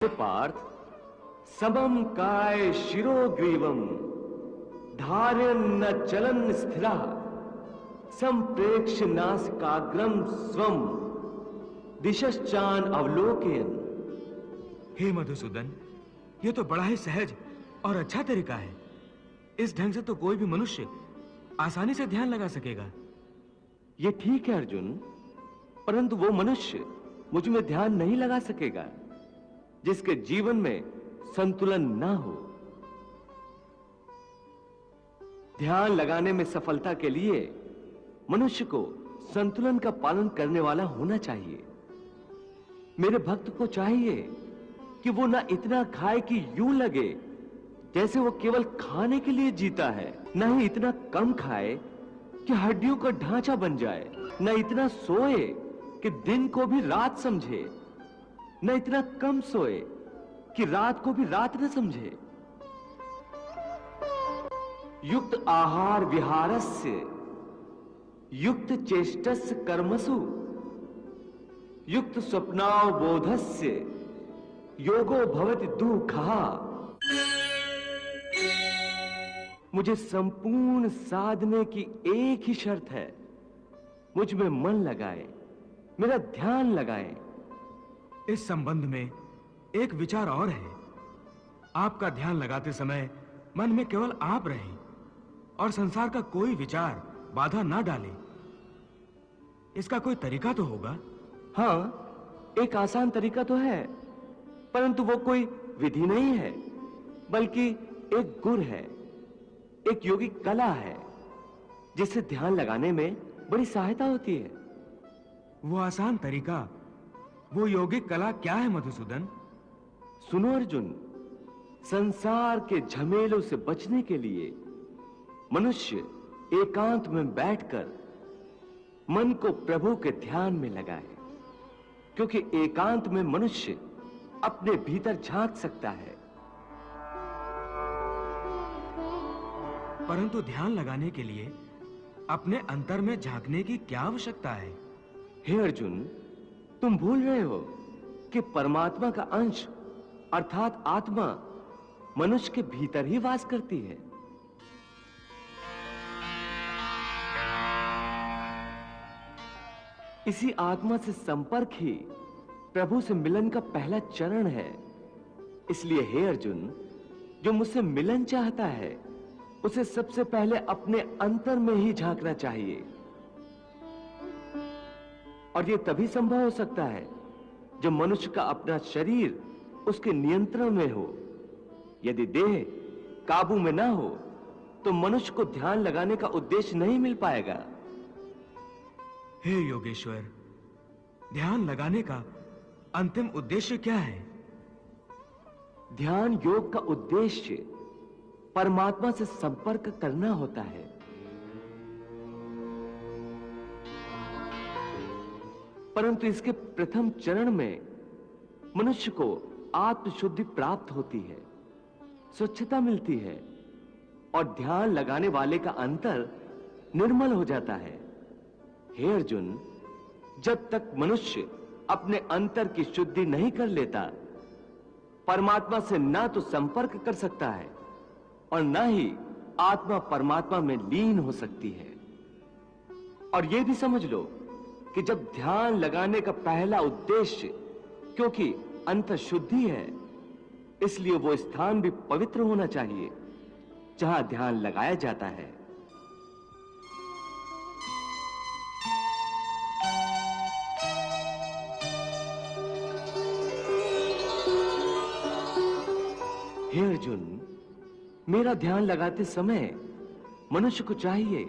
पार्थ, समम काय शिरोग्रीवम धार्यन् न चलन स्थिरा संप्रेक्ष्य नासिकाग्रम स्वम दिशश्चान अवलोकयन्। हे मधुसूदन, ये तो बड़ा ही सहज और अच्छा तरीका है। इस ढंग से तो कोई भी मनुष्य आसानी से ध्यान लगा सकेगा। ये ठीक है अर्जुन, परंतु वो मनुष्य मुझ में ध्यान नहीं लगा सकेगा जिसके जीवन में संतुलन ना हो। ध्यान लगाने में सफलता के लिए मनुष्य को संतुलन का पालन करने वाला होना चाहिए। मेरे भक्त को चाहिए कि वो ना इतना खाए कि यूं लगे जैसे वो केवल खाने के लिए जीता है, ना ही इतना कम खाए कि हड्डियों का ढांचा बन जाए, ना इतना सोए कि दिन को भी रात समझे, न इतना कम सोए कि रात को भी रात न समझे। युक्त आहार विहारस्य युक्त चेष्टस्य कर्मसु युक्त स्वप्नावबोधस्य योगो भवति दुःखः। मुझे संपूर्ण साधने की एक ही शर्त है, मुझ में मन लगाए, मेरा ध्यान लगाए। इस संबंध में एक विचार और है। आपका ध्यान लगाते समय मन में केवल आप रहें और संसार का कोई विचार बाधा ना डाले। इसका कोई तरीका तो होगा? हाँ, एक आसान तरीका तो है, परंतु वो कोई विधि नहीं है, बल्कि एक गुर है, एक योगिक कला है, जिससे ध्यान लगाने में बड़ी सहायता होती है। वो आसान तरीका, वो योगिक कला क्या है मधुसूदन? सुनो अर्जुन, संसार के झमेलों से बचने के लिए मनुष्य एकांत में बैठकर मन को प्रभु के ध्यान में लगाए, क्योंकि एकांत में मनुष्य अपने भीतर झांक सकता है। परंतु ध्यान लगाने के लिए अपने अंतर में झांकने की क्या आवश्यकता है? हे अर्जुन, तुम भूल रहे हो कि परमात्मा का अंश अर्थात आत्मा मनुष्य के भीतर ही वास करती है। इसी आत्मा से संपर्क ही प्रभु से मिलन का पहला चरण है। इसलिए हे अर्जुन, जो मुझसे मिलन चाहता है उसे सबसे पहले अपने अंतर में ही झांकना चाहिए, और यह तभी संभव हो सकता है जब मनुष्य का अपना शरीर उसके नियंत्रण में हो। यदि देह काबू में ना हो तो मनुष्य को ध्यान लगाने का उद्देश्य नहीं मिल पाएगा। हे योगेश्वर, ध्यान लगाने का अंतिम उद्देश्य क्या है? ध्यान योग का उद्देश्य परमात्मा से संपर्क करना होता है। परंतु इसके प्रथम चरण में मनुष्य को आत्मशुद्धि प्राप्त होती है, स्वच्छता मिलती है और ध्यान लगाने वाले का अंतर निर्मल हो जाता है। हे अर्जुन, जब तक मनुष्य अपने अंतर की शुद्धि नहीं कर लेता, परमात्मा से ना तो संपर्क कर सकता है और ना ही आत्मा परमात्मा में लीन हो सकती है। और यह भी समझ लो कि जब ध्यान लगाने का पहला उद्देश्य, क्योंकि अंतर शुद्धि है, इसलिए वो स्थान भी पवित्र होना चाहिए जहां ध्यान लगाया जाता है। हे अर्जुन, मेरा ध्यान लगाते समय मनुष्य को चाहिए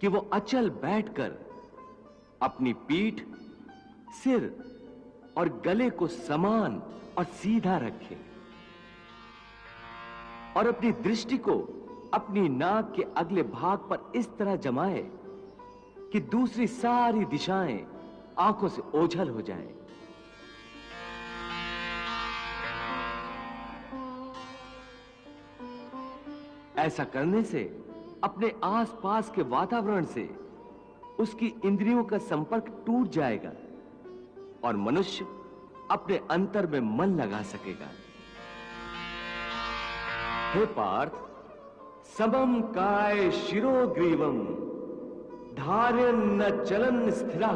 कि वो अचल बैठकर अपनी पीठ, सिर और गले को समान और सीधा रखे और अपनी दृष्टि को अपनी नाक के अगले भाग पर इस तरह जमाए कि दूसरी सारी दिशाएं आंखों से ओझल हो जाएं। ऐसा करने से अपने आसपास के वातावरण से उसकी इंद्रियों का संपर्क टूट जाएगा और मनुष्य अपने अंतर में मन लगा सकेगा। हे पार्थ, समम काय शिरोग्रीवम धार्यन् न चलन स्थिरा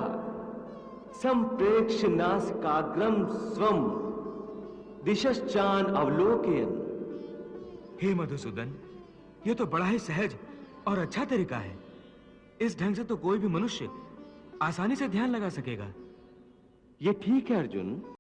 संप्रेक्ष्य नासिकाग्रम स्वम दिशश्चान अवलोकयन्। हे मधुसूदन, ये तो बड़ा ही सहज और अच्छा तरीका है। इस ढंग से तो कोई भी मनुष्य आसानी से ध्यान लगा सकेगा। ये ठीक है अर्जुन,